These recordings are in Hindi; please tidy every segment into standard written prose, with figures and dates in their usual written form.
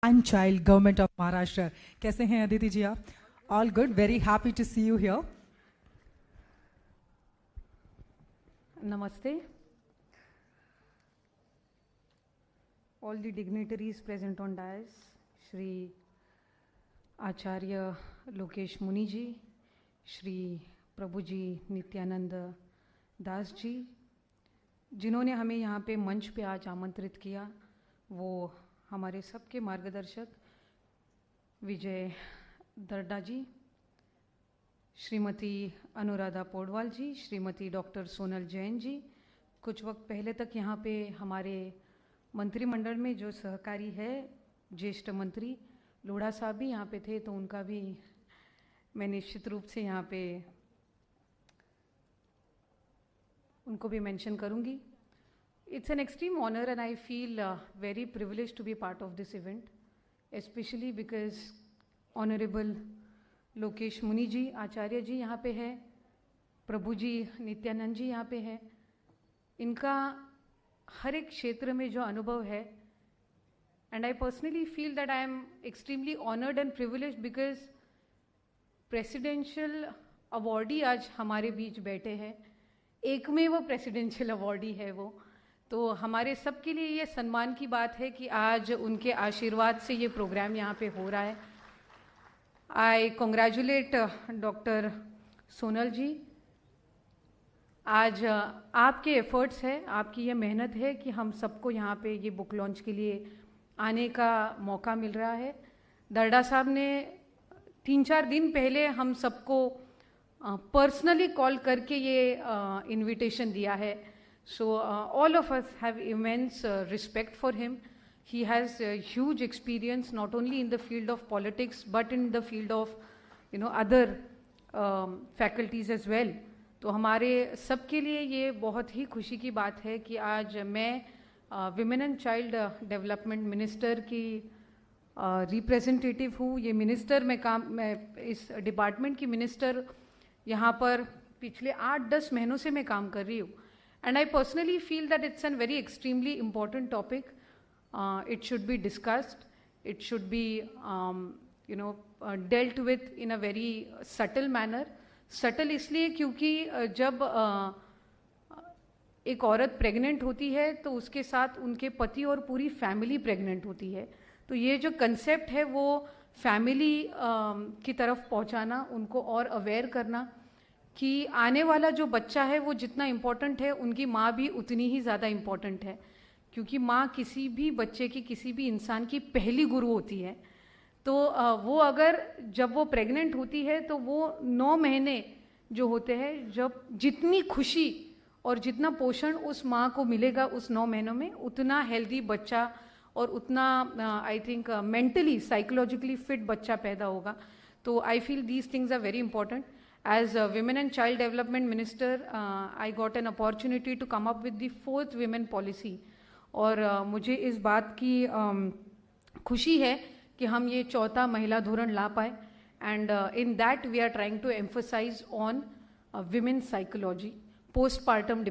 and Child, Government of Maharashtra. कैसे हैं अदिति जी आप? All good. Very happy to see you here. Namaste. All the dignitaries present on dais, Shri Acharya Lokesh Muni ji, Shri Prabhuji Nityananda Das ji, जिन्होंने हमें यहाँ पे मंच पे आज आमंत्रित किया, वो हमारे सबके मार्गदर्शक विजय दर्डा जी, श्रीमती अनुराधा पौडवाल जी, श्रीमती डॉक्टर सोनल जैन जी, कुछ वक्त पहले तक यहाँ पे हमारे मंत्रिमंडल में जो सहकारी है ज्येष्ठ मंत्री लोढ़ा साहब भी यहाँ पे थे, तो उनका भी मैं निश्चित रूप से यहाँ पे उनको भी मेंशन करूँगी. It's an extreme honor and I feel very privileged to be part of this event, especially because Honorable Lokesh मुनि जी, आचार्य जी यहाँ पे है, प्रभु जी नित्यानंद जी यहाँ पे है. इनका हर एक क्षेत्र में जो अनुभव है, and I personally feel that I am extremely honored and privileged because presidential awardee आज हमारे बीच बैठे हैं. एक में वो प्रेसिडेंशियल अवॉर्डी है वो, तो हमारे सब के लिए ये सम्मान की बात है कि आज उनके आशीर्वाद से ये प्रोग्राम यहाँ पे हो रहा है. आई कॉन्ग्रेचुलेट डॉक्टर सोनल जी. आज आपके एफर्ट्स है, आपकी ये मेहनत है कि हम सबको यहाँ पे ये बुक लॉन्च के लिए आने का मौका मिल रहा है. दर्डा साहब ने 3-4 दिन पहले हम सबको पर्सनली कॉल करके ये इनविटेशन दिया है. So all of us have immense respect for him. He has huge experience not only in the field of politics but in the field of other faculties as well. तो हमारे सब के लिए ये बहुत ही खुशी की बात है कि आज मैं women and child development minister की रिप्रेजेंटेटिव हूँ. ये मिनिस्टर मैं इस डिपार्टमेंट की मिनिस्टर यहाँ पर पिछले 8-10 महीनों से मैं काम कर रही हूँ. And I personally feel that it's an very extremely important topic. It should be discussed, it should be dealt with in a very subtle manner. Subtle इसलिए क्योंकि जब एक औरत प्रेग्नेंट होती है तो उसके साथ उनके पति और पूरी फैमिली प्रेग्नेंट होती है. तो ये जो कंसेप्ट है वो फैमिली की तरफ पहुंचाना, उनको और अवेयर करना कि आने वाला जो बच्चा है वो जितना इम्पोर्टेंट है, उनकी माँ भी उतनी ही ज़्यादा इम्पोर्टेंट है. क्योंकि माँ किसी भी बच्चे की, किसी भी इंसान की पहली गुरु होती है. तो वो अगर जब वो प्रेग्नेंट होती है तो वो 9 महीने जो होते हैं, जब जितनी खुशी और जितना पोषण उस माँ को मिलेगा उस 9 महीनों में, उतना हेल्दी बच्चा और उतना I think mentally psychologically fit बच्चा पैदा होगा. तो I feel these things are very important. As women and child development minister I got an opportunity to come up with the 4th women policy. और मुझे इस बात की खुशी है कि हम ये 4था महिला धोरण ला पाए. And in that we are trying to emphasise on women psychology, postpartum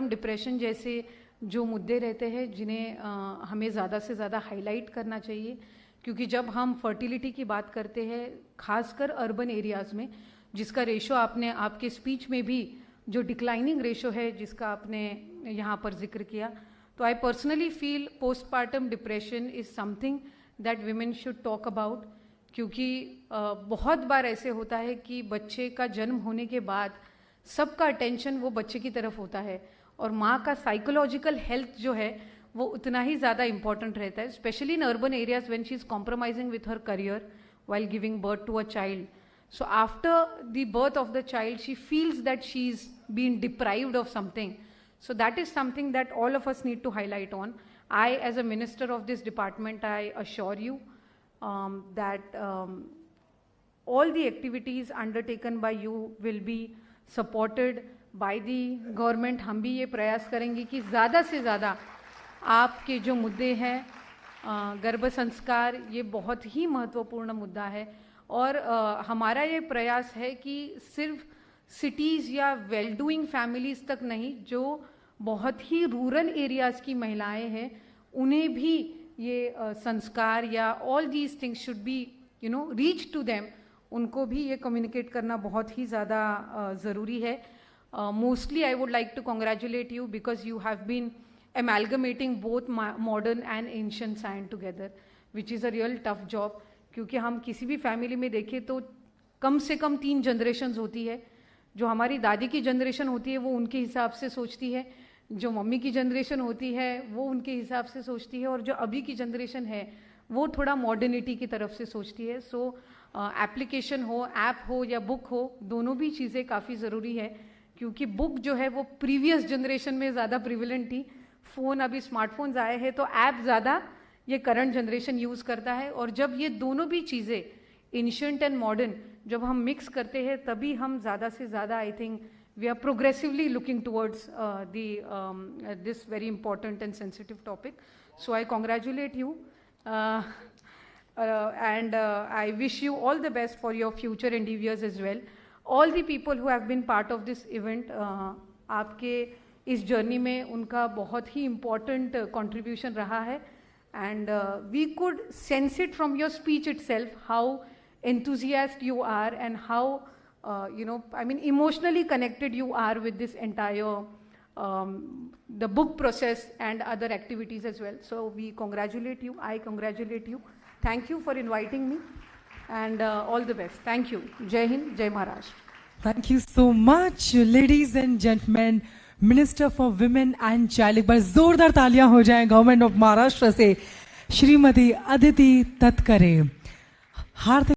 depression जैसे जो मुद्दे रहते हैं जिन्हें हमें ज़्यादा से ज़्यादा हाईलाइट करना चाहिए. क्योंकि जब हम फर्टिलिटी की बात करते हैं, खासकर अर्बन एरियाज़ में, जिसका रेशो आपने आपके स्पीच में भी जो डिक्लाइनिंग रेशो है जिसका आपने यहाँ पर जिक्र किया, तो I personally feel postpartum depression is something that women should talk about. क्योंकि बहुत बार ऐसे होता है कि बच्चे का जन्म होने के बाद सबका अटेंशन वो बच्चे की तरफ होता है और माँ का साइकोलॉजिकल हेल्थ जो है वो उतना ही ज़्यादा इंपॉर्टेंट रहता है, specially in urban areas when she is compromising with her career while giving birth to a child. So after the birth of the child, she feels that she's been deprived of something. So that is something that all of us need to highlight on. I, as a minister of this department, I assure you that all the activities undertaken by you will be supported by the government. हम भी ये प्रयास करेंगे कि ज़्यादा से ज़्यादा आपके जो मुद्दे हैं, गर्भ संस्कार, ये बहुत ही महत्वपूर्ण मुद्दा है. और हमारा ये प्रयास है कि सिर्फ सिटीज़ या वेल डूइंग फैमिलीज़ तक नहीं, जो बहुत ही रूरल एरियाज़ की महिलाएं हैं उन्हें भी ये संस्कार या all these things should be reach to them, उनको भी ये कम्युनिकेट करना बहुत ही ज़्यादा ज़रूरी है. Mostly I would like to congratulate you because you have been amalgamating both modern and ancient science together, which is a real tough job. क्योंकि हम किसी भी फैमिली में देखें तो कम से कम 3 जनरेशन्स होती है. जो हमारी दादी की जनरेशन होती है वो उनके हिसाब से सोचती है, जो मम्मी की जनरेशन होती है वो उनके हिसाब से सोचती है, और जो अभी की जनरेशन है वो थोड़ा मॉडर्निटी की तरफ से सोचती है. सो एप्लीकेशन हो, ऐप हो या बुक हो, दोनों भी चीज़ें काफ़ी ज़रूरी है. क्योंकि बुक जो है वो प्रीवियस जनरेशन में ज़्यादा प्रिविलेंट थी. फ़ोन, अभी स्मार्टफोन्स आए हैं तो ऐप ज़्यादा ये करंट जनरेशन यूज़ करता है. और जब ये दोनों भी चीज़ें एंशिएंट एंड मॉडर्न जब हम मिक्स करते हैं तभी हम ज़्यादा से ज़्यादा, I think we are progressively looking towards this very important and sensitive topic. So I congratulate you and I wish you all the best for your future endeavors as well. All the people who have been part of this event, आपके इस जर्नी में उनका बहुत ही important contribution रहा है. And we could sense it from your speech itself how enthusiastic you are and how emotionally connected you are with this entire the book process and other activities as well. So we congratulate you. I congratulate you. Thank you for inviting me, and all the best. Thank you. Jai Hind, Jai Maharashtra. Thank you so much, ladies and gentlemen. Minister for women and child, एक बार जोरदार तालियां हो जाएं गवर्नमेंट ऑफ महाराष्ट्र से श्रीमती अदिति तटकरे. हार्दिक